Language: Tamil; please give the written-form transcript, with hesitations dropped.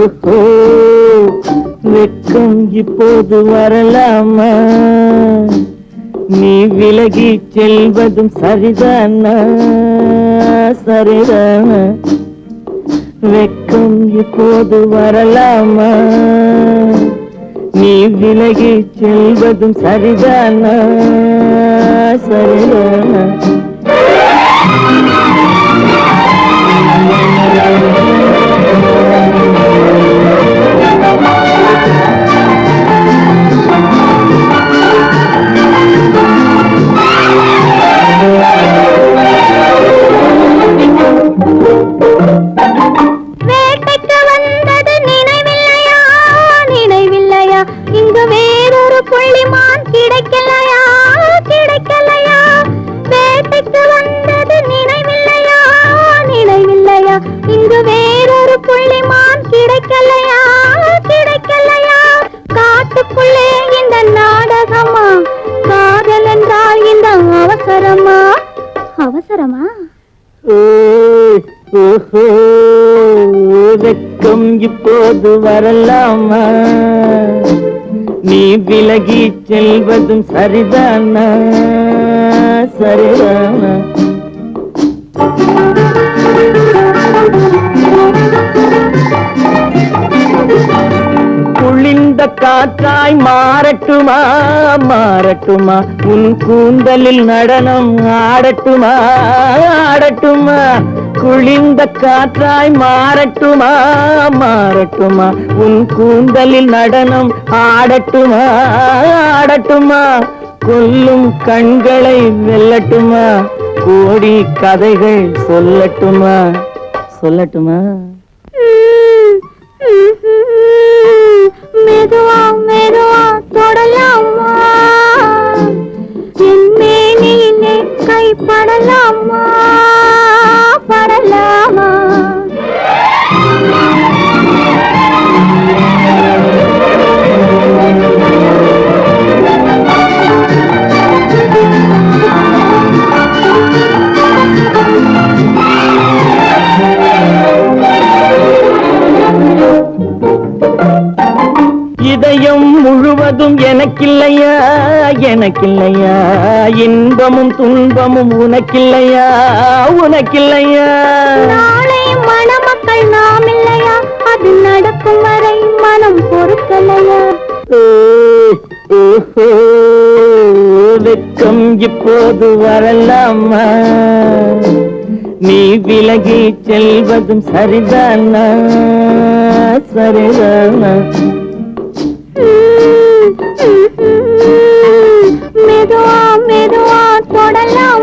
ஓஹோ வெக்கம் இப்போது வரலாமா நீ விலகி செல்வதும் சரிதானா சரிதானா வெக்கம் இப்போது வரலாமா நீ விலகி செல்வதும் சரிதானா சரிதானா வேட்டைக்கு வந்தது நினைவில்லையா நினைவில்லையா இங்கு வேறொரு புள்ளிமான் கிடைக்கலையா கிடைக்கலையா வேட்டைக்கு வந்தது நினைவில்லையா நினைவில்லையா இங்கு வேறொரு புள்ளிமான் கிடைக்கலையா கிடைக்கலையா காட்டுக்குள்ளே இந்த நாடகமா காதல் என்றால் இந்த அவசரமா அவசரமா வெக்கம் இப்போது வரலாமா நீ விலகி செல்வதும் சரிதானா சரிதானா குளிர்ந்த காற்றாய் மாறட்டுமா மாறட்டுமா உன் கூந்தலில் நடனம் ஆடட்டுமா ஆடட்டுமா குளிர்ந்த காற்றாய் மாறட்டுமா மாறட்டுமா உன் கூந்தலில் நடனம் ஆடட்டுமா ஆடட்டுமா கொல்லும் கண்களை வெல்லட்டுமா கோடி கதைகள் சொல்லட்டுமா சொல்லட்டுமா மெதுவா மெதுவா தொடலாமா என் மேனியிலே கைப்படலாமா படலாமா இதயம் முழுவதும் எனக்கில்லையா எனக்கில்லையா இன்பமும் துன்பமும் உனக்கில்லையா உனக்கில்லையா நாளை மணமக்கள் நாம் இல்லையா அது நடக்கும் வரை மனம் பொறுக்கலையா வெக்கம் இப்போது வரலாமா நீ விலகி செல்வதும் சரிதானா சரிதானா மெதுவா மெதுவா தொடலாம்